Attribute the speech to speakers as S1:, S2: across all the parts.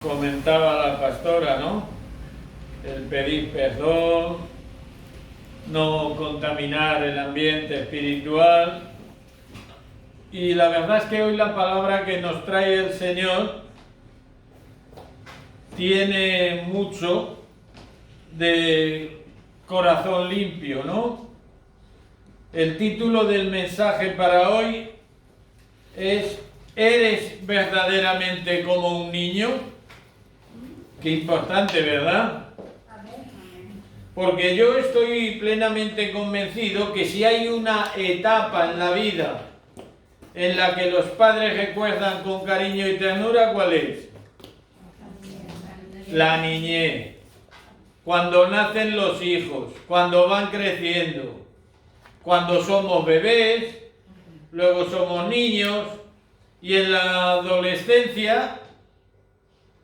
S1: Comentaba la pastora, ¿no? El pedir perdón, no contaminar el ambiente espiritual. Y la verdad es que hoy la palabra que nos trae el Señor tiene mucho de corazón limpio, ¿no? El título del mensaje para hoy es ¿eres verdaderamente como un niño? Qué importante, ¿verdad? Porque yo estoy plenamente convencido que si hay una etapa en la vida en la que los padres recuerdan con cariño y ternura, ¿cuál es? La niñez. Cuando nacen los hijos, cuando van creciendo, cuando somos bebés, luego somos niños y en la adolescencia,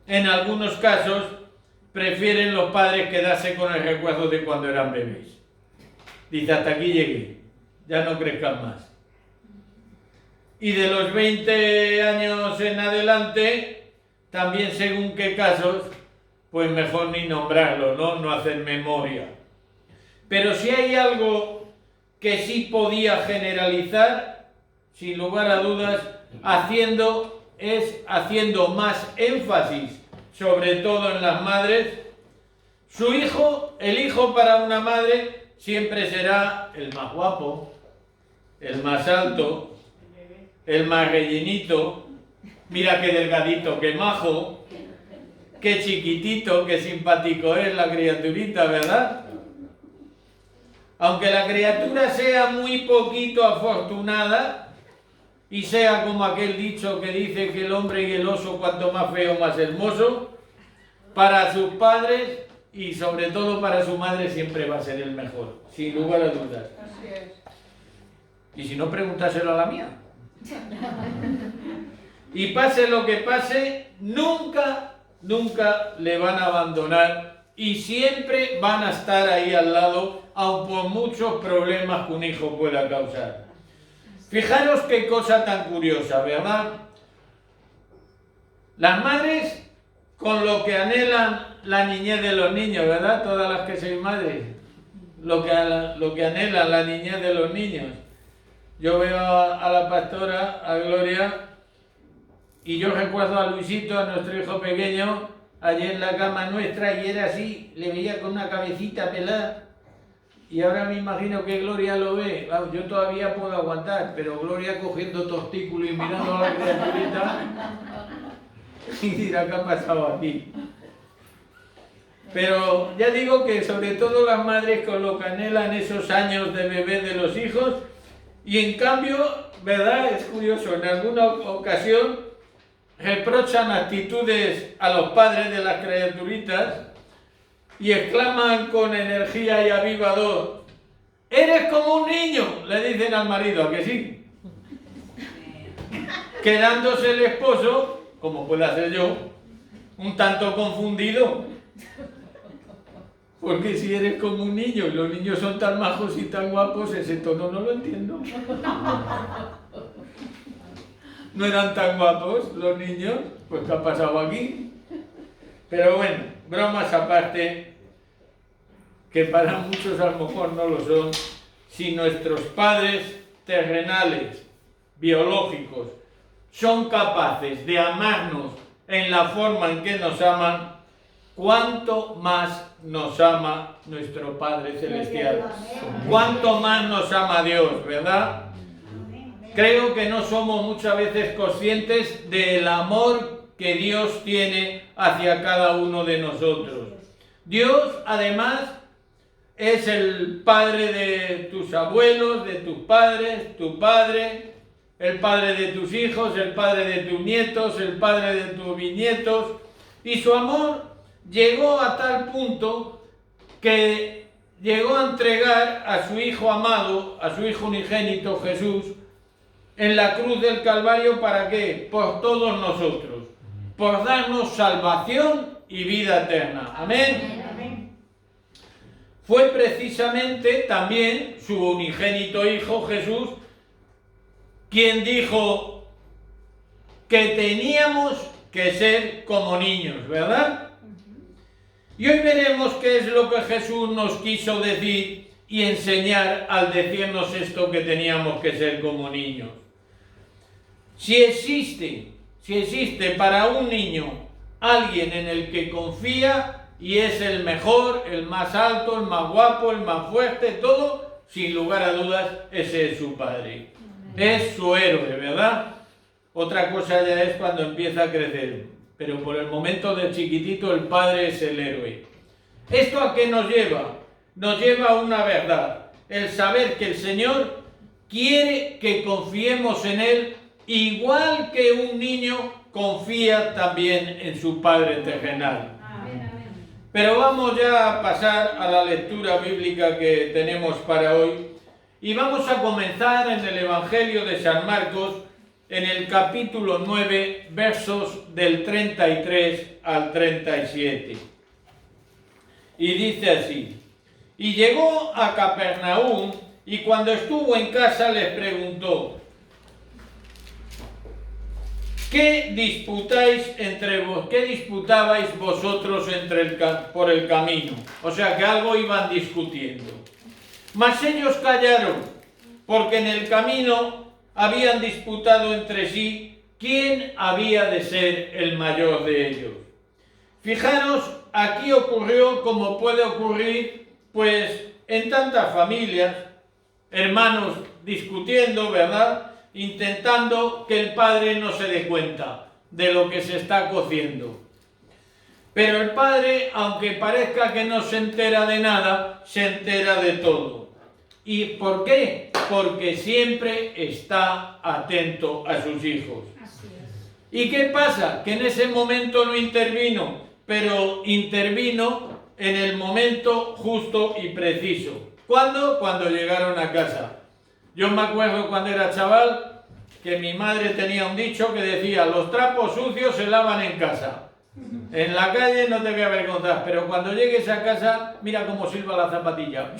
S1: en algunos casos, prefieren los padres quedarse con el recuerdo de cuando eran bebés. Dice, hasta aquí llegué, ya no crezcan más. Y de los 20 años en adelante, también según qué casos, pues mejor ni nombrarlo, ¿no? No hacer memoria. Pero si hay algo que sí podía generalizar, sin lugar a dudas, haciendo más énfasis, sobre todo en las madres. Su hijo, el hijo para una madre, siempre será el más guapo, el más alto, el más rellenito. Mira qué delgadito, qué majo, qué chiquitito, qué simpático es la criaturita, ¿verdad? Aunque la criatura sea muy poquito afortunada y sea como aquel dicho que dice que el hombre y el oso cuanto más feo más hermoso, para sus padres y sobre todo para su madre siempre va a ser el mejor, sin lugar a dudas.
S2: Así es.
S1: Y si no, pregúntaselo a la mía. Y pase lo que pase, nunca le van a abandonar y siempre van a estar ahí al lado, aun por muchos problemas que un hijo pueda causar. Fijaros qué cosa tan curiosa, ¿verdad? Las madres, con lo que anhelan la niñez de los niños, ¿verdad? Todas las que sois madres, lo que anhelan la niñez de los niños. Yo veo a la pastora, a Gloria, y yo recuerdo a Luisito, a nuestro hijo pequeño, allí en la cama nuestra, y era así, le veía con una cabecita pelada. Y ahora me imagino que Gloria lo ve. Yo todavía puedo aguantar, pero Gloria cogiendo tostículo y mirando a la criaturita y dirá, ¿qué ha pasado aquí? Pero ya digo que sobre todo las madres con lo que anhelan esos años de bebé de los hijos, y en cambio, ¿verdad? Es curioso, en alguna ocasión reprochan actitudes a los padres de las criaturitas y exclaman con energía y avivador, ¡eres como un niño! Le dicen al marido, ¿a que sí? Quedándose el esposo, como pueda ser yo, un tanto confundido. Porque si eres como un niño y los niños son tan majos y tan guapos, ese tono no lo entiendo. ¿No eran tan guapos los niños? Pues ¿qué ha pasado aquí? Pero bueno, bromas aparte, que para muchos a lo mejor no lo son, si nuestros padres terrenales, biológicos, son capaces de amarnos en la forma en que nos aman, ¿cuánto más nos ama nuestro Padre Celestial? ¿Cuánto más nos ama Dios, verdad? Creo que no somos muchas veces conscientes del amor que Dios tiene hacia cada uno de nosotros. Dios, además, es el padre de tus abuelos, de tus padres, tu padre, el padre de tus hijos, el padre de tus nietos, el padre de tus bisnietos. Y su amor llegó a tal punto que llegó a entregar a su Hijo amado, a su Hijo unigénito Jesús, en la cruz del Calvario. ¿Para qué? Por todos nosotros, por darnos salvación y vida eterna. Amén. Fue precisamente también su unigénito Hijo Jesús quien dijo que teníamos que ser como niños, ¿verdad? Y hoy veremos qué es lo que Jesús nos quiso decir y enseñar al decirnos esto, que teníamos que ser como niños. Si existe para un niño alguien en el que confía y es el mejor, el más alto, el más guapo, el más fuerte, todo, sin lugar a dudas, ese es su padre. Es su héroe, ¿verdad? Otra cosa ya es cuando empieza a crecer, pero por el momento de chiquitito el padre es el héroe. ¿Esto a qué nos lleva? Nos lleva a una verdad, el saber que el Señor quiere que confiemos en Él, igual que un niño confía también en su Padre terrenal. Pero vamos ya a pasar a la lectura bíblica que tenemos para hoy y vamos a comenzar en el Evangelio de San Marcos, en el capítulo 9, versos del 33 al 37. Y dice así: y llegó a Capernaum, y cuando estuvo en casa les preguntó: ¿qué disputabais vosotros por el camino? O sea, que algo iban discutiendo. Mas ellos callaron, porque en el camino habían disputado entre sí quién había de ser el mayor de ellos. Fijaros, aquí ocurrió como puede ocurrir, pues, en tantas familias, hermanos discutiendo, ¿verdad?, intentando que el padre no se dé cuenta de lo que se está cociendo. Pero el padre, aunque parezca que no se entera de nada, se entera de todo. ¿Y por qué? Porque siempre está atento a sus hijos.
S2: Así es.
S1: ¿Y qué pasa? Que en ese momento no intervino, pero intervino en el momento justo y preciso. ¿Cuándo? Cuando llegaron a casa. Yo me acuerdo cuando era chaval que mi madre tenía un dicho que decía: los trapos sucios se lavan en casa. En la calle no te voy a avergonzar, pero cuando llegues a casa, mira cómo silba la zapatilla.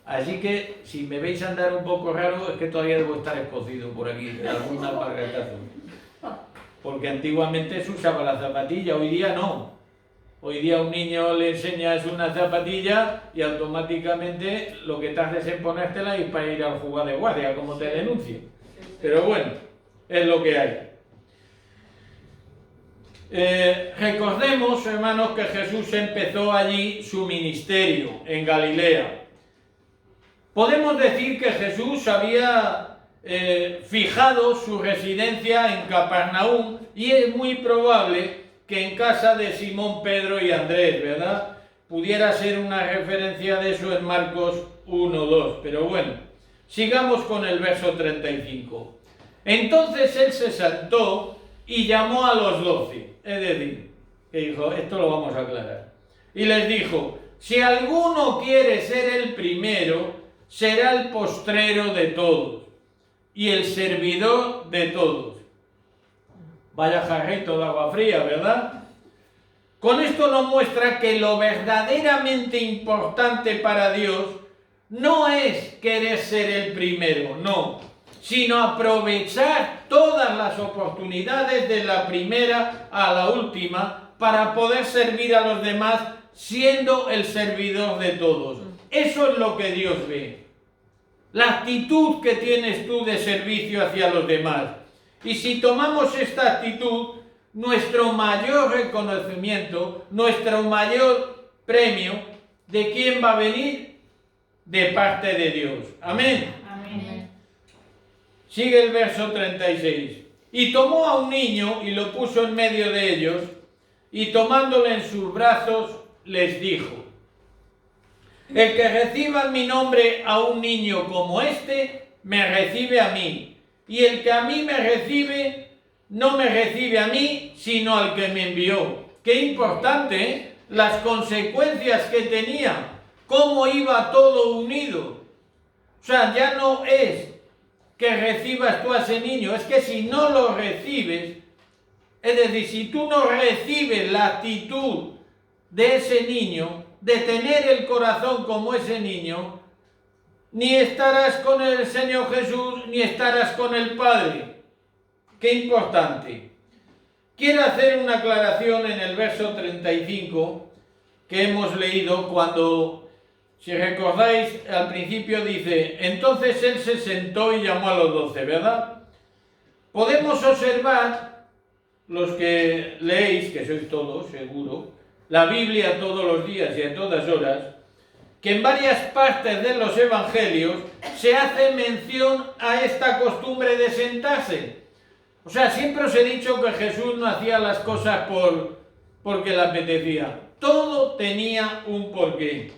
S1: Así que si me veis andar un poco raro, es que todavía debo estar escocido por aquí de algún alpargatazo. Porque antiguamente se usaba la zapatilla, hoy día no. Hoy día a un niño le enseñas una zapatilla y automáticamente lo que te haces es ponértela y para ir al juzgado de guardia, como te denuncie. Pero bueno, es lo que hay. Recordemos, hermanos, que Jesús empezó allí su ministerio, en Galilea. Podemos decir que Jesús había fijado su residencia en Capernaum y es muy probable que en casa de Simón, Pedro y Andrés, ¿verdad? Pudiera ser una referencia de eso en Marcos 1:2, pero bueno, sigamos con el verso 35. Entonces él se sentó y llamó a los 12, es decir, que dijo, esto lo vamos a aclarar, y les dijo: si alguno quiere ser el primero, será el postrero de todos y el servidor de todos. Vaya jarrito de agua fría, ¿verdad? Con esto nos muestra que lo verdaderamente importante para Dios no es querer ser el primero, no, sino aprovechar todas las oportunidades de la primera a la última para poder servir a los demás siendo el servidor de todos. Eso es lo que Dios ve. La actitud que tienes tú de servicio hacia los demás. Y si tomamos esta actitud, nuestro mayor reconocimiento, nuestro mayor premio, ¿de quién va a venir? De parte de Dios. Amén.
S2: Amén.
S1: Sigue el verso 36. Y tomó a un niño y lo puso en medio de ellos, y tomándole en sus brazos, les dijo: el que reciba en mi nombre a un niño como este, me recibe a mí. Y el que a mí me recibe, no me recibe a mí, sino al que me envió. Qué importante, ¿eh? Las consecuencias que tenía, cómo iba todo unido. O sea, ya no es que recibas tú a ese niño, es que si no lo recibes, es decir, si tú no recibes la actitud de ese niño, de tener el corazón como ese niño, ni estarás con el Señor Jesús, ni estarás con el Padre. qué importante. Quiero hacer una aclaración en el verso 35 que hemos leído cuando, si recordáis, al principio dice, entonces él se sentó y llamó a los 12, ¿verdad? Podemos observar, los que leéis, que sois todos, seguro, la Biblia todos los días y a todas horas, que en varias partes de los evangelios se hace mención a esta costumbre de sentarse. O sea, siempre os he dicho que Jesús no hacía las cosas porque le apetecía. Todo tenía un porqué.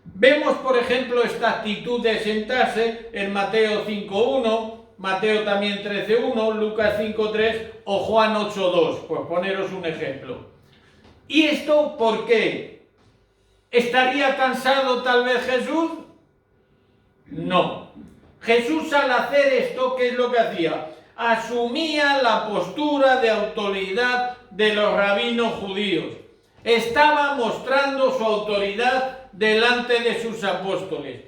S1: Vemos, por ejemplo, esta actitud de sentarse en Mateo 5.1, Mateo también 13.1, Lucas 5.3 o Juan 8.2, por poneros un ejemplo. ¿Y esto por qué? ¿Estaría cansado tal vez Jesús? No. Jesús al hacer esto, ¿qué es lo que hacía? Asumía la postura de autoridad de los rabinos judíos. Estaba mostrando su autoridad delante de sus apóstoles.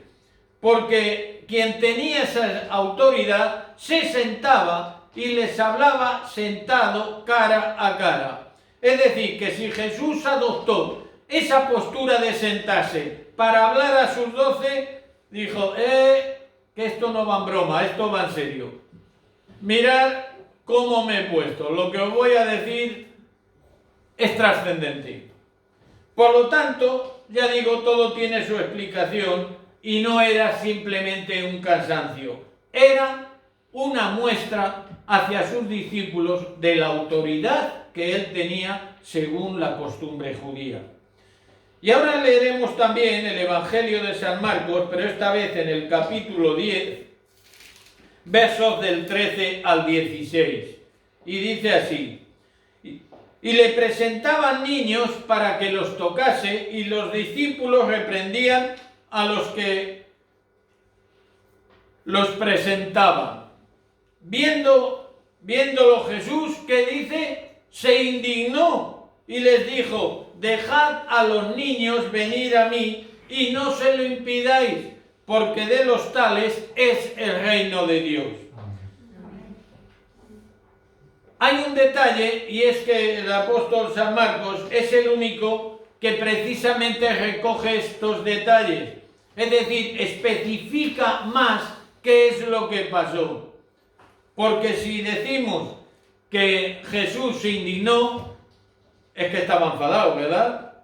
S1: Porque quien tenía esa autoridad se sentaba y les hablaba sentado cara a cara. Es decir, que si Jesús adoptó esa postura de sentarse para hablar a sus 12, dijo, que esto no va en broma, esto va en serio. Mirad cómo me he puesto. Lo que os voy a decir es trascendente. Por lo tanto, ya digo, todo tiene su explicación y no era simplemente un cansancio. Era una muestra hacia sus discípulos de la autoridad que él tenía según la costumbre judía. Y ahora leeremos también el Evangelio de San Marcos, pero esta vez en el capítulo 10, versos del 13 al 16. Y dice así, y le presentaban niños para que los tocase, y los discípulos reprendían a los que los presentaban. Viéndolo Jesús, ¿qué dice? Se indignó y les dijo, dejad a los niños venir a mí y no se lo impidáis, porque de los tales es el reino de Dios. Hay un detalle, y es que el apóstol San Marcos es el único que precisamente recoge estos detalles. Es decir, especifica más qué es lo que pasó. Porque si decimos que Jesús se indignó, es que estaba enfadado, ¿verdad?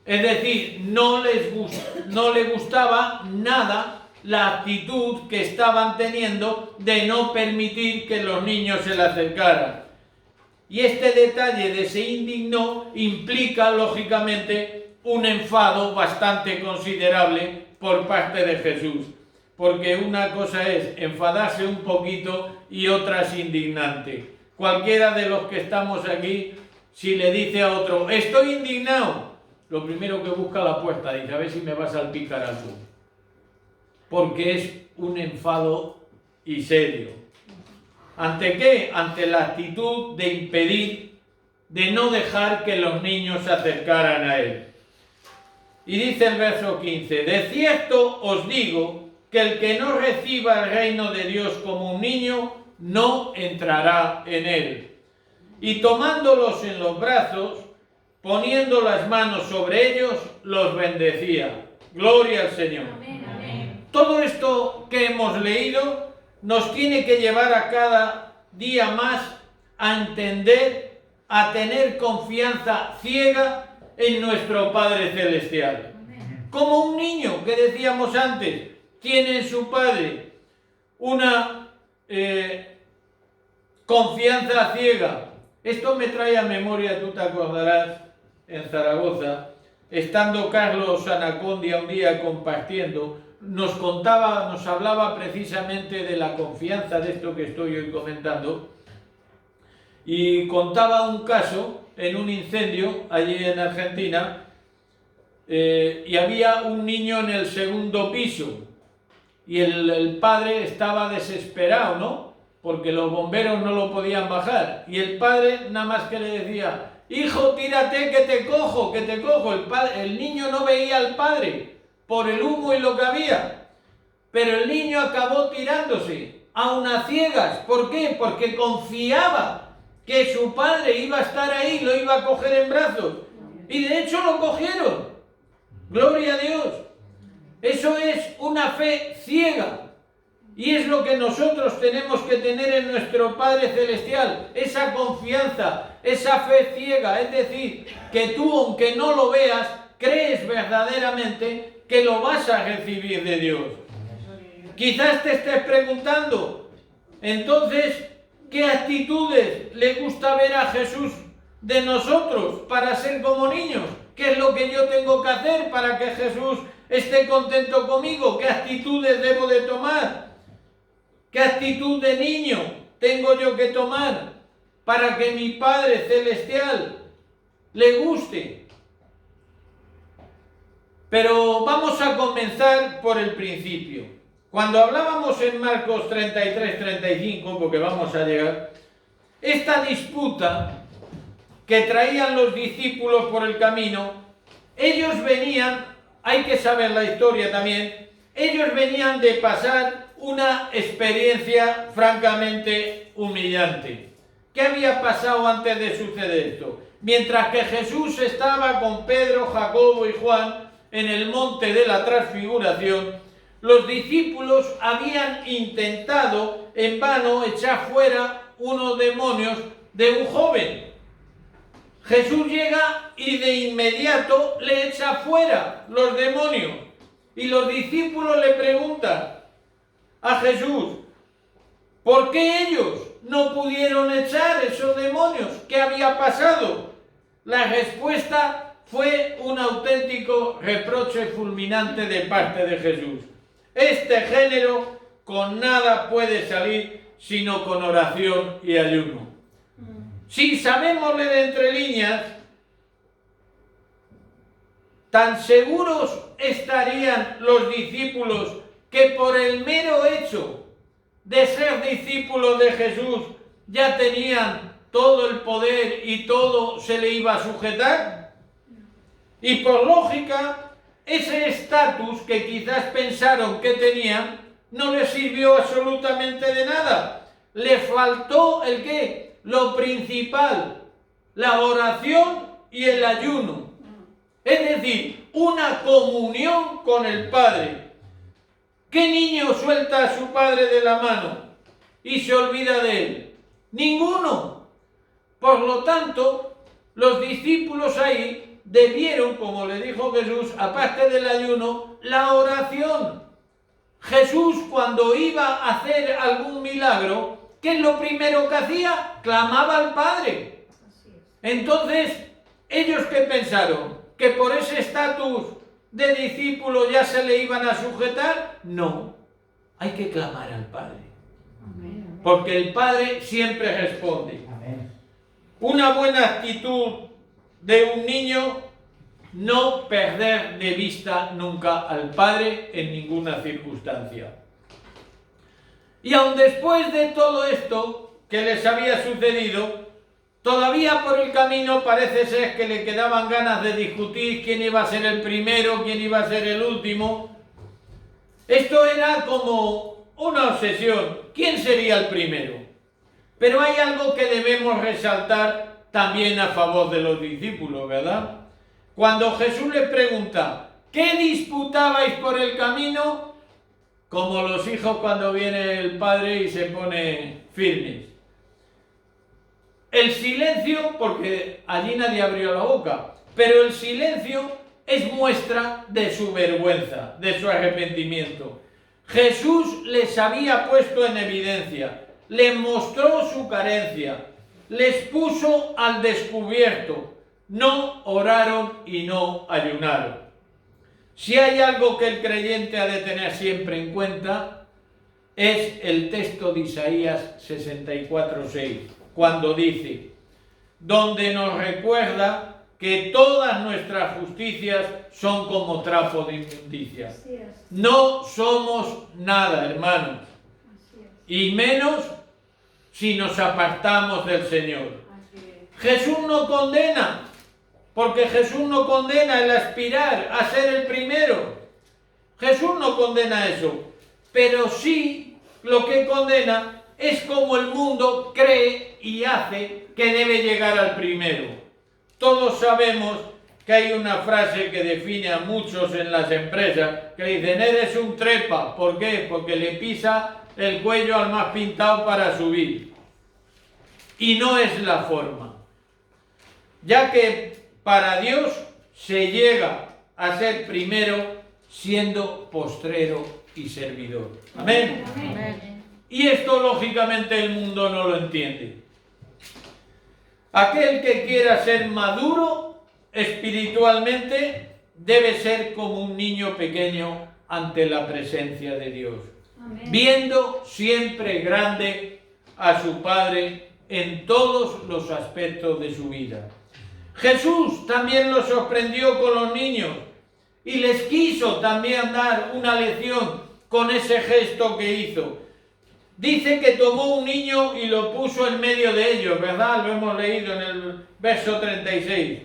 S1: Es decir, no le gustaba nada la actitud que estaban teniendo de no permitir que los niños se le acercaran. Y este detalle de se indignó implica, lógicamente, un enfado bastante considerable por parte de Jesús. Porque una cosa es enfadarse un poquito y otra es indignante. Cualquiera de los que estamos aquí, si le dice a otro, estoy indignado, lo primero que busca la puerta, dice, a ver si me va a salpicar algo. Porque es un enfado y serio. ¿Ante qué? Ante la actitud de impedir, de no dejar que los niños se acercaran a él. Y dice el verso 15, de cierto os digo que el que no reciba el reino de Dios como un niño, no entrará en él. Y tomándolos en los brazos, poniendo las manos sobre ellos, los bendecía. Gloria al Señor.
S2: Amén, amén.
S1: Todo esto que hemos leído nos tiene que llevar a cada día más a entender, a tener confianza ciega en nuestro Padre Celestial.
S2: Amén.
S1: Como un niño que decíamos antes, tiene en su Padre una confianza ciega. Esto me trae a memoria, tú te acordarás, en Zaragoza, estando Carlos Anacondia un día compartiendo, nos hablaba precisamente de la confianza de esto que estoy hoy comentando, y contaba un caso en un incendio allí en Argentina, y había un niño en el segundo piso, y el padre estaba desesperado, ¿no? Porque los bomberos no lo podían bajar, y el padre nada más que le decía, hijo, tírate que te cojo, que te cojo. El niño no veía al padre por el humo y lo que había, pero el niño acabó tirándose aun a ciegas. ¿Por qué? Porque confiaba que su padre iba a estar ahí, lo iba a coger en brazos. Y de hecho lo cogieron. Gloria a Dios. Eso es una fe ciega. Y es lo que nosotros tenemos que tener en nuestro Padre Celestial. Esa confianza, esa fe ciega. Es decir, que tú, aunque no lo veas, crees verdaderamente que lo vas a recibir de Dios. Quizás te estés preguntando, entonces, ¿qué actitudes le gusta ver a Jesús de nosotros para ser como niños? ¿Qué es lo que yo tengo que hacer para que Jesús esté contento conmigo? ¿Qué actitudes debo de tomar? ¿Qué actitud de niño tengo yo que tomar para que mi Padre Celestial le guste? Pero vamos a comenzar por el principio. Cuando hablábamos en Marcos 33-35, porque vamos a llegar, esta disputa que traían los discípulos por el camino, ellos venían, hay que saber la historia también, ellos venían de pasar una experiencia francamente humillante. ¿Qué había pasado antes de suceder esto? Mientras que Jesús estaba con Pedro, Jacobo y Juan en el monte de la Transfiguración, los discípulos habían intentado en vano echar fuera unos demonios de un joven. Jesús llega y de inmediato le echa fuera los demonios. Y los discípulos le preguntan a Jesús, ¿por qué ellos no pudieron echar esos demonios? ¿Qué había pasado? La respuesta fue un auténtico reproche fulminante de parte de Jesús. Este género con nada puede salir sino con oración y ayuno. Si sabemos leer entre líneas, tan seguros estarían los discípulos que por el mero hecho de ser discípulos de Jesús ya tenían todo el poder y todo se le iba a sujetar. Y por lógica, ese estatus que quizás pensaron que tenían no les sirvió absolutamente de nada. Les faltó ¿el qué? Lo principal, la oración y el ayuno. Es decir, una comunión con el Padre. ¿Qué niño suelta a su padre de la mano y se olvida de él? Ninguno. Por lo tanto, los discípulos ahí debieron, como le dijo Jesús, aparte del ayuno, la oración. Jesús, cuando iba a hacer algún milagro, ¿qué es lo primero que hacía? Clamaba al Padre. Entonces, ¿ellos qué pensaron? ¿Que por ese estatus de discípulo ya se le iban a sujetar? No, hay que clamar al Padre. Porque el Padre siempre responde. Una buena actitud de un niño, no perder de vista nunca al Padre en ninguna circunstancia. Y aun después de todo esto que les había sucedido, todavía por el camino parece ser que le quedaban ganas de discutir quién iba a ser el primero, quién iba a ser el último. Esto era como una obsesión. ¿Quién sería el primero? Pero hay algo que debemos resaltar también a favor de los discípulos, ¿verdad? Cuando Jesús les pregunta, ¿qué disputabais por el camino? Como los hijos cuando viene el padre y se pone firmes. El silencio, porque allí nadie abrió la boca, pero el silencio es muestra de su vergüenza, de su arrepentimiento. Jesús les había puesto en evidencia, les mostró su carencia, les puso al descubierto, no oraron y no ayunaron. Si hay algo que el creyente ha de tener siempre en cuenta, es el texto de Isaías 64:6, cuando dice, donde nos recuerda que todas nuestras justicias son como trapo de inmundicia. No somos nada, hermanos, y menos si nos apartamos del Señor. Jesús no condena, porque Jesús no condena el aspirar a ser el primero. Jesús no condena eso, pero sí lo que condena es cómo el mundo cree y hace que debe llegar al primero. Todos sabemos que hay una frase que define a muchos en las empresas, que dicen, eres un trepa. ¿Por qué? Porque le pisa el cuello al más pintado para subir. Y no es la forma. Ya que para Dios se llega a ser primero siendo postrero y servidor. Amén.
S2: Amén.
S1: Y esto lógicamente el mundo no lo entiende. Aquel que quiera ser maduro espiritualmente debe ser como un niño pequeño ante la presencia de Dios,
S2: Amén.
S1: viendo siempre grande a su Padre en todos los aspectos de su vida. Jesús también lo sorprendió con los niños y les quiso también dar una lección con ese gesto que hizo. Dice que tomó un niño y lo puso en medio de ellos, ¿verdad? Lo hemos leído en el verso 36.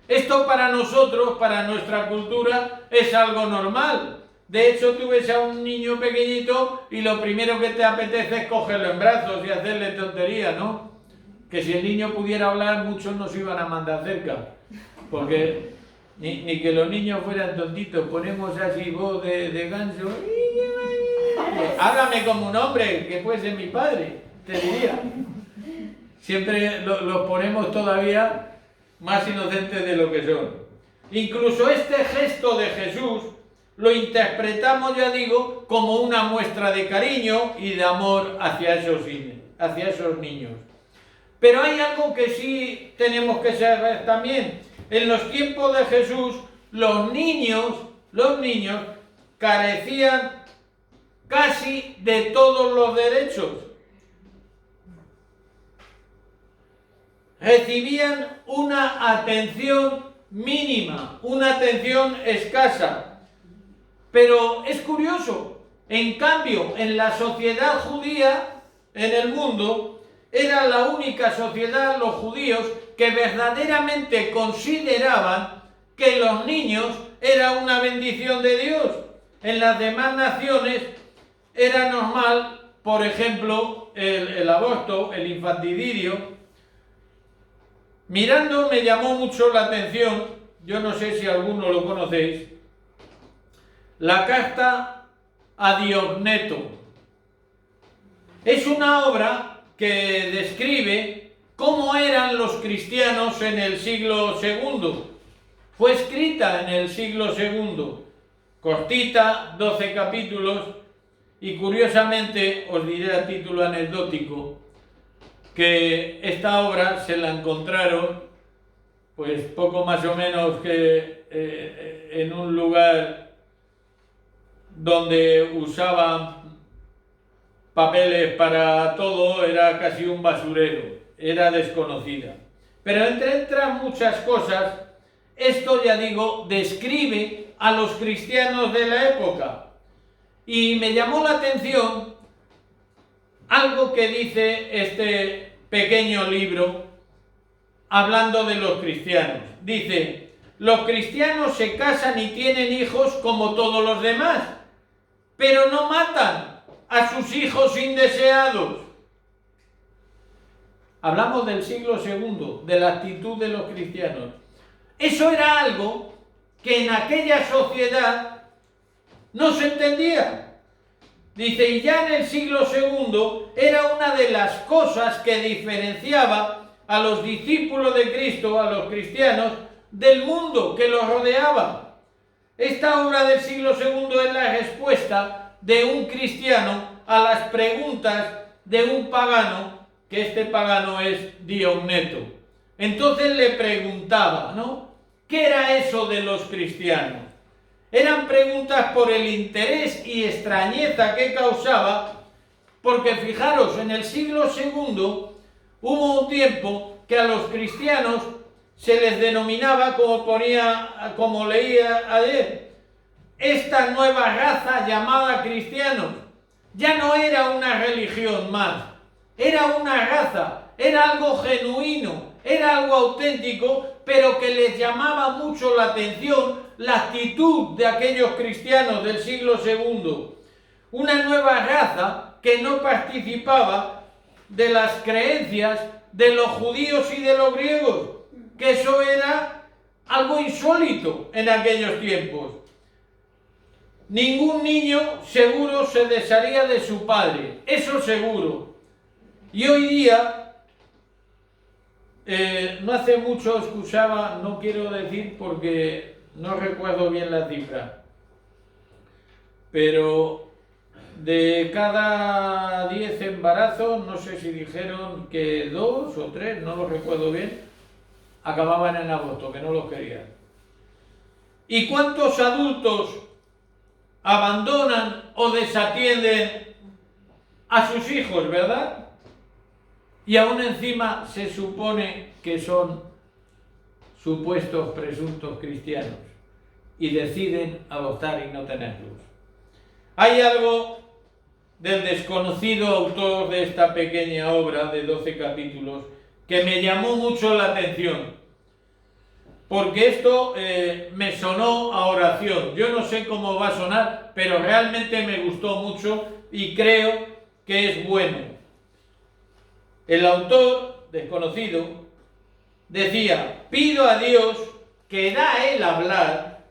S1: Esto para nosotros, para nuestra cultura, es algo normal. De hecho, tú ves a un niño pequeñito y lo primero que te apetece es cogerlo en brazos y hacerle tonterías, ¿no? Que si el niño pudiera hablar, muchos nos iban a mandar cerca. Porque ni que los niños fueran tontitos, ponemos así voz de ganso. Háblame como un hombre, que fuese mi padre, te diría. Siempre los ponemos todavía más inocentes de lo que son. Incluso este gesto de Jesús lo interpretamos, ya digo, como una muestra de cariño y de amor hacia esos niños. Pero hay algo que sí tenemos que saber también. En los tiempos de Jesús, los niños carecían casi de todos los derechos. Recibían una atención mínima, una atención escasa. Pero es curioso, en cambio, en la sociedad judía, en el mundo, era la única sociedad, los judíos, que verdaderamente consideraban que los niños eran una bendición de Dios. En las demás naciones era normal, por ejemplo, el aborto, el infanticidio. Mirando me llamó mucho la atención, yo no sé si alguno lo conocéis, la carta a Diogneto. Es una obra que describe cómo eran los cristianos en el siglo II. Fue escrita en el siglo II, cortita, 12 capítulos, y curiosamente os diré a título anecdótico que esta obra se la encontraron pues poco más o menos que en un lugar donde usaban papeles para todo, era casi un basurero, era desconocida. Pero entre otras muchas cosas, esto, ya digo, describe a los cristianos de la época. Y me llamó la atención algo que dice este pequeño libro hablando de los cristianos. Dice, los cristianos se casan y tienen hijos como todos los demás, pero no matan a sus hijos indeseados. Hablamos del siglo II, de la actitud de los cristianos. Eso era algo que en aquella sociedad no se entendía. Dice, y ya en el siglo II era una de las cosas que diferenciaba a los discípulos de Cristo, a los cristianos, del mundo que los rodeaba. Esta obra del siglo II es la respuesta de un cristiano a las preguntas de un pagano, que este pagano es Diogneto. Entonces le preguntaba, ¿no? ¿Qué era eso de los cristianos? Eran preguntas por el interés y extrañeza que causaba, porque fijaros, en el siglo II hubo un tiempo que a los cristianos se les denominaba, como leía ayer, esta nueva raza llamada cristianos. Ya no era una religión más, era una raza, era algo genuino, era algo auténtico, pero que les llamaba mucho la atención la actitud de aquellos cristianos del siglo II. Una nueva raza que no participaba de las creencias de los judíos y de los griegos, que eso era algo insólito en aquellos tiempos. Ningún niño seguro se desharía de su padre, eso seguro. Y hoy día, no hace mucho escuchaba, no quiero decir porque no recuerdo bien la cifra, pero de cada 10 embarazos, no sé si dijeron que 2 o 3, no lo recuerdo bien, acababan en aborto, que no los querían. ¿Y cuántos adultos abandonan o desatienden a sus hijos, verdad? Y aún encima se supone que son supuestos presuntos cristianos y deciden abortar y no tenerlos. Hay algo del desconocido autor de esta pequeña obra de 12 capítulos que me llamó mucho la atención, porque esto me sonó a oración. Yo no sé cómo va a sonar, pero realmente me gustó mucho y creo que es bueno. El autor, desconocido, decía: pido a Dios que da el hablar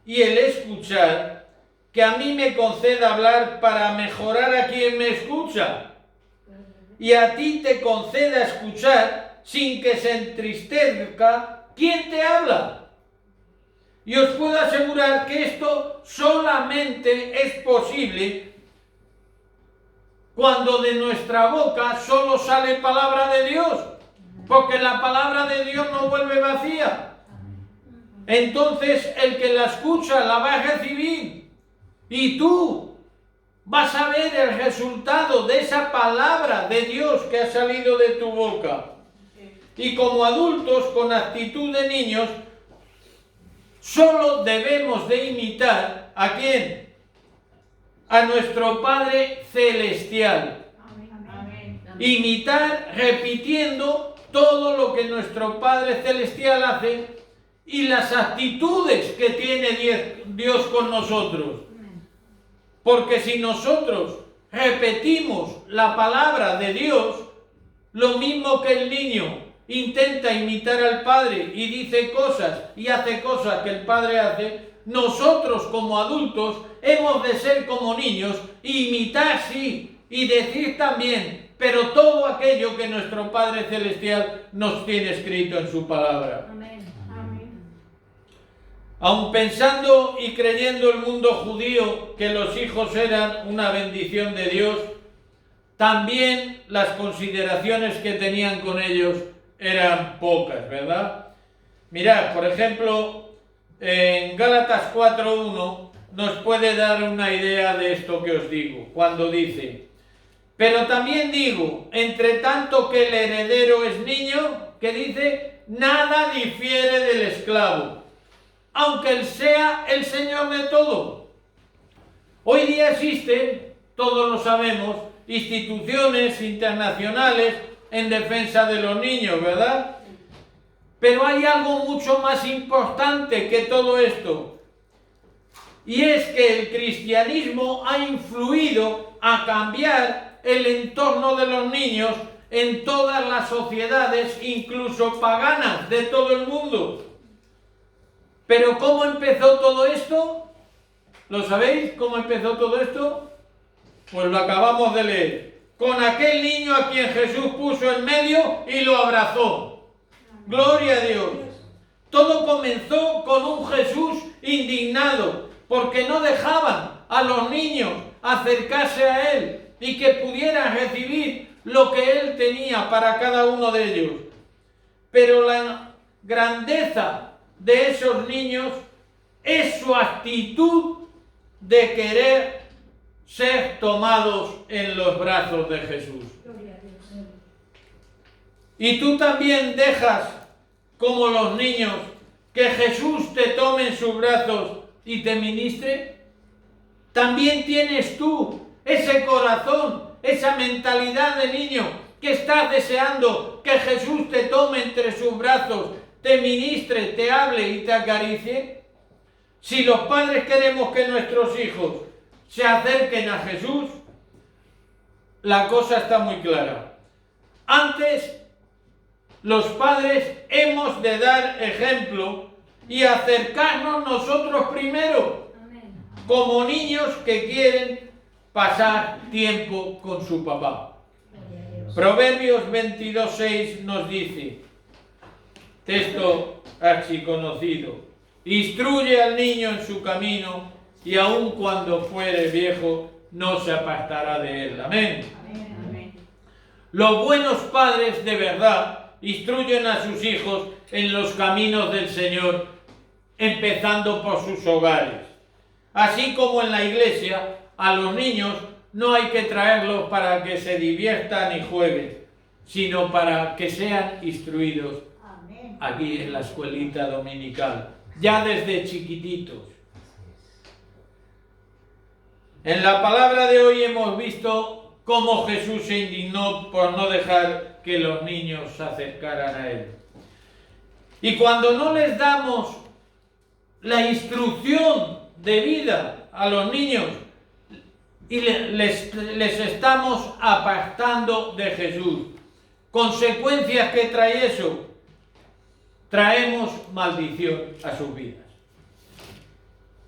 S1: y el escuchar, que a mí me conceda hablar para mejorar a quien me escucha, y a ti te conceda escuchar sin que se entristezca quien te habla. Y os puedo asegurar que esto solamente es posible cuando de nuestra boca solo sale palabra de Dios, porque la palabra de Dios no vuelve vacía. Entonces el que la escucha la va a recibir, y tú vas a ver el resultado de esa palabra de Dios que ha salido de tu boca. Y como adultos con actitud de niños, solo debemos de imitar ¿a quién? A nuestro Padre Celestial. Amén. Imitar repitiendo todo lo que nuestro Padre Celestial hace y las actitudes que tiene Dios con nosotros. Porque si nosotros repetimos la palabra de Dios, lo mismo que el niño intenta imitar al Padre y dice cosas y hace cosas que el Padre hace, nosotros como adultos hemos de ser como niños, imitar sí y decir también, pero todo aquello que nuestro Padre Celestial nos tiene escrito en su palabra. Amén. Aun pensando y creyendo el mundo judío que los hijos eran una bendición de Dios, también las consideraciones que tenían con ellos eran pocas, ¿verdad? Mirad, por ejemplo, en Gálatas 4:1 nos puede dar una idea de esto que os digo, cuando dice: pero también digo, entre tanto que el heredero es niño, que dice, nada difiere del esclavo, aunque él sea el señor de todo. Hoy día existen, todos lo sabemos, instituciones internacionales en defensa de los niños, ¿verdad? Pero hay algo mucho más importante que todo esto, y es que el cristianismo ha influido a cambiar el entorno de los niños en todas las sociedades, incluso paganas, de todo el mundo. Pero ¿cómo empezó todo esto? ¿Lo sabéis cómo empezó todo esto? Pues lo acabamos de leer. Con aquel niño a quien Jesús puso en medio y lo abrazó. ¡Gloria a Dios! Todo comenzó con un Jesús indignado, porque no dejaban a los niños acercarse a Él y que pudieran recibir lo que Él tenía para cada uno de ellos. Pero la grandeza de esos niños es su actitud de querer ser tomados en los brazos de Jesús. Y tú también dejas, como los niños, que Jesús te tome en sus brazos y te ministre. También tienes tú ese corazón, esa mentalidad de niño que estás deseando que Jesús te tome entre sus brazos, te ministre, te hable y te acaricie. Si los padres queremos que nuestros hijos se acerquen a Jesús, la cosa está muy clara. Antes, los padres hemos de dar ejemplo y acercarnos nosotros primero, como niños que quieren pasar tiempo con su papá. Proverbios 22:6 nos dice, texto archiconocido, instruye al niño en su camino y aun cuando fuere viejo no se apartará de él. Amén.
S2: Amén.
S1: Los buenos padres de verdad instruyen a sus hijos en los caminos del Señor, empezando por sus hogares. Así como en la iglesia, a los niños no hay que traerlos para que se diviertan y jueguen, sino para que sean instruidos aquí en la escuelita dominical, ya desde chiquititos. En la palabra de hoy hemos visto cómo Jesús se indignó por no dejar que los niños se acercaran a Él. Y cuando no les damos la instrucción de vida a los niños y les estamos apartando de Jesús, consecuencias que trae eso, traemos maldición a sus vidas.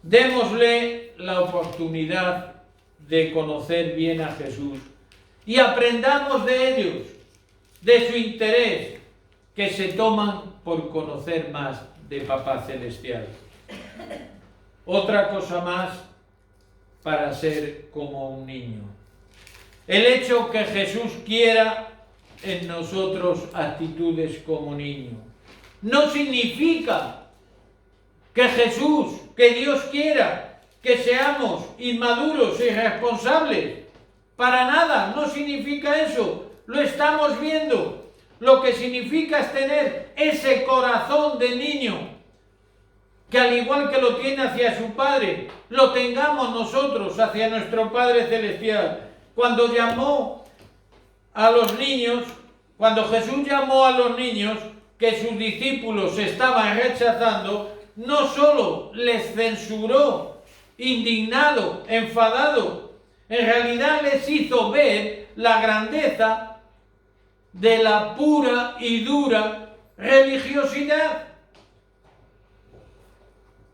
S1: Démosle la oportunidad de conocer bien a Jesús y aprendamos de ellos, de su interés, que se toman por conocer más de Papá Celestial. Otra cosa más para ser como un niño. El hecho que Jesús quiera en nosotros actitudes como niño no significa que Jesús, que Dios quiera que seamos inmaduros e irresponsables. Para nada, no significa eso. Lo estamos viendo. Lo que significa es tener ese corazón de niño, que al igual que lo tiene hacia su Padre, lo tengamos nosotros hacia nuestro Padre Celestial. Cuando llamó a los niños, cuando Jesús llamó a los niños que sus discípulos estaban rechazando, no solo les censuró, indignado, enfadado, en realidad les hizo ver la grandeza de la pura y dura religiosidad,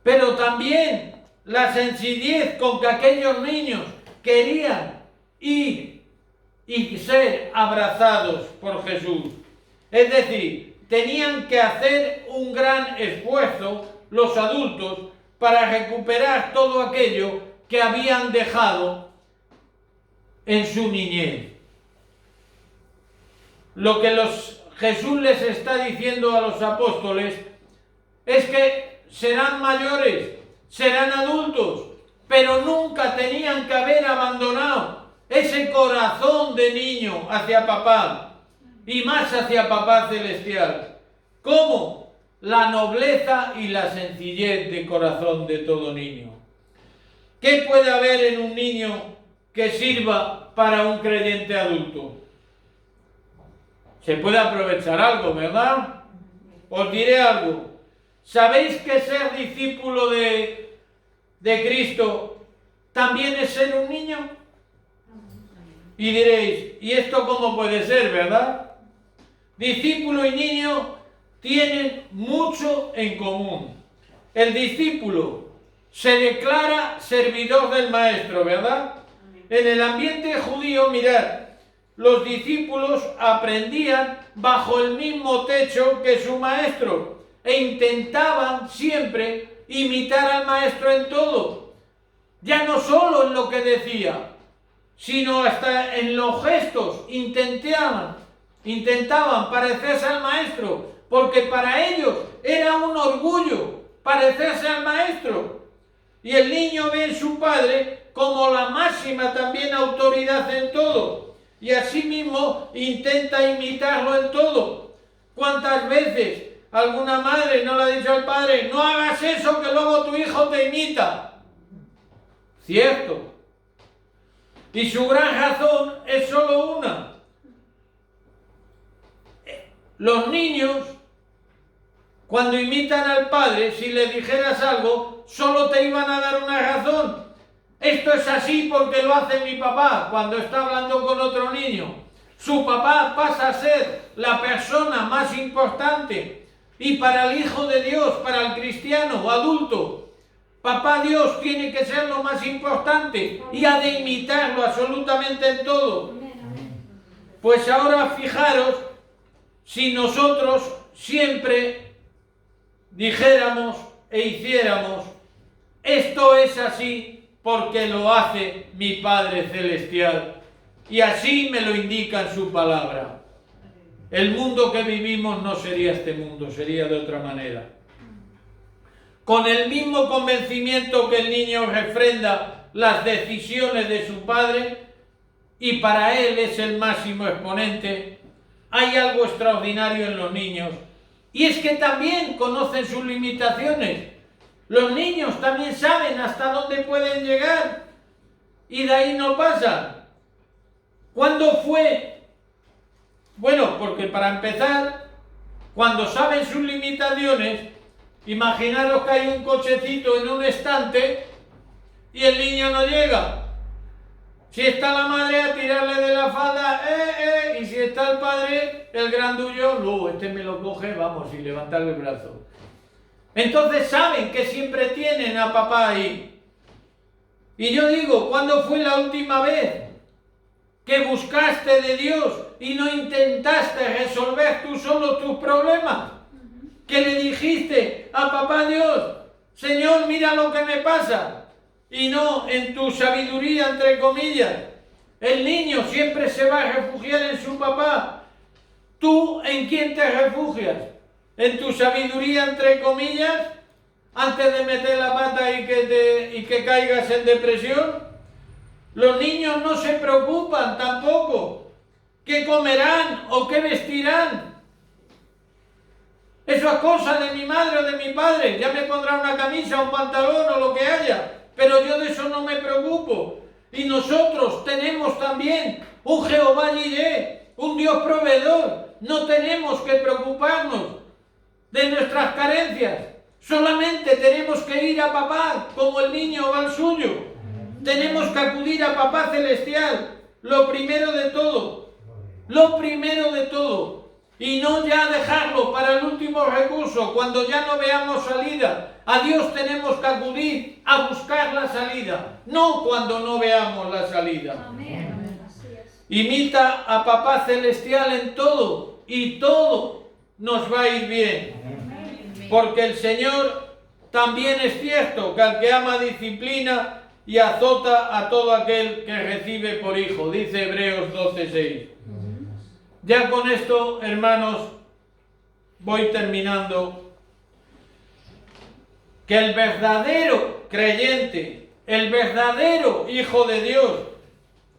S1: pero también la sencillez con que aquellos niños querían ir y ser abrazados por Jesús. Es decir, tenían que hacer un gran esfuerzo los adultos para recuperar todo aquello que habían dejado en su niñez. Lo que Jesús les está diciendo a los apóstoles es que serán mayores, serán adultos, pero nunca tenían que haber abandonado ese corazón de niño hacia papá y más hacia Papá Celestial. ¿Cómo? La nobleza y la sencillez de corazón de todo niño. ¿Qué puede haber en un niño que sirva para un creyente adulto? Se puede aprovechar algo, ¿verdad? Os diré algo. ¿Sabéis que ser discípulo de Cristo también es ser un niño? Y diréis, ¿y esto cómo puede ser, verdad? Discípulo y niño tienen mucho en común. El discípulo se declara servidor del maestro, ¿verdad? En el ambiente judío, mirad, los discípulos aprendían bajo el mismo techo que su maestro e intentaban siempre imitar al maestro en todo. Ya no solo en lo que decía, sino hasta en los gestos intentaban parecerse al maestro, porque para ellos era un orgullo parecerse al maestro. Y el niño ve en su padre como la máxima también autoridad en todo, y asimismo intenta imitarlo en todo. ¿Cuántas veces alguna madre no le ha dicho al padre, no hagas eso que luego tu hijo te imita? Cierto. Y su gran razón es solo una. Los niños, cuando imitan al padre, si le dijeras algo, solo te iban a dar una razón. esto es así porque lo hace mi papá cuando está hablando con otro niño. Su papá pasa a ser la persona más importante. Y para el Hijo de Dios, para el cristiano adulto, papá Dios tiene que ser lo más importante y ha de imitarlo absolutamente en todo. Pues ahora fijaros, si nosotros siempre dijéramos e hiciéramos, esto es así porque lo hace mi Padre Celestial y así me lo indica en su palabra. El mundo que vivimos no sería este mundo, sería de otra manera. Con el mismo convencimiento que el niño refrenda las decisiones de su padre y para él es el máximo exponente, hay algo extraordinario en los niños. Y es que también conocen sus limitaciones. Los niños también saben hasta dónde pueden llegar y de ahí no pasan. ¿Cuándo fue? Bueno, porque para empezar, cuando saben sus limitaciones, imaginaros que hay un cochecito en un estante y el niño no llega. Si está la madre a tirarle de la falda, y si está el padre, el grandullo, luego este me lo coge, vamos, y levantarle el brazo. Entonces saben que siempre tienen a papá ahí. Y yo digo, ¿cuándo fue la última vez que buscaste de Dios y no intentaste resolver tú solo tus problemas? Que le dijiste a papá Dios, Señor, mira lo que me pasa. Y no en tu sabiduría, entre comillas. El niño siempre se va a refugiar en su papá. ¿Tú en quién te refugias? ¿En tu sabiduría, entre comillas? Antes de meter la pata y que caigas en depresión. Los niños no se preocupan tampoco. ¿Qué comerán o qué vestirán? Eso es cosa de mi madre o de mi padre. Ya me pondrá una camisa, un pantalón o lo que haya. Pero yo de eso no me preocupo. Y nosotros tenemos también un Jehová Jireh, un Dios proveedor. No tenemos que preocuparnos de nuestras carencias. Solamente tenemos que ir a papá como el niño va al suyo. Tenemos que acudir a papá celestial. Lo primero de todo. Lo primero de todo. Y no ya dejarlo para el último recurso, cuando ya no veamos salida. A Dios tenemos que acudir a buscar la salida, no cuando no veamos la salida.
S2: Amén.
S1: Imita a papá celestial en todo y todo nos va a ir bien. Porque el Señor también es cierto que al que ama disciplina y azota a todo aquel que recibe por hijo, dice Hebreos 12:6. Ya con esto, hermanos, voy terminando. Que el verdadero creyente, el verdadero Hijo de Dios,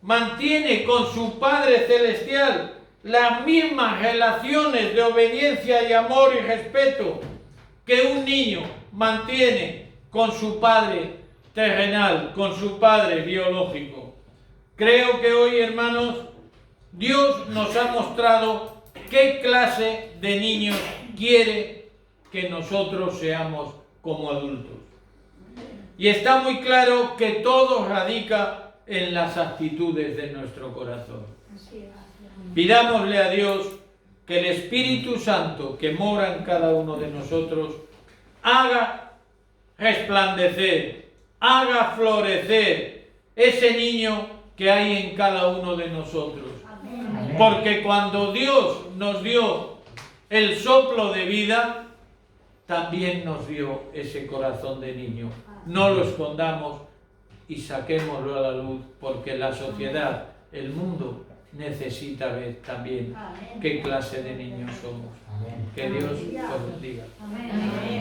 S1: mantiene con su Padre Celestial las mismas relaciones de obediencia y amor y respeto que un niño mantiene con su padre terrenal, con su padre biológico. Creo que hoy, hermanos, Dios nos ha mostrado qué clase de niños quiere que nosotros seamos como adultos. Y está muy claro que todo radica en las actitudes de nuestro corazón. Pidámosle a Dios que el Espíritu Santo que mora en cada uno de nosotros haga resplandecer, haga florecer ese niño que hay en cada uno de nosotros. Porque cuando Dios nos dio el soplo de vida, también nos dio ese corazón de niño. No lo escondamos y saquémoslo a la luz, porque la sociedad, el mundo, necesita ver también qué clase de niños somos. Que Dios os bendiga.
S2: Amén.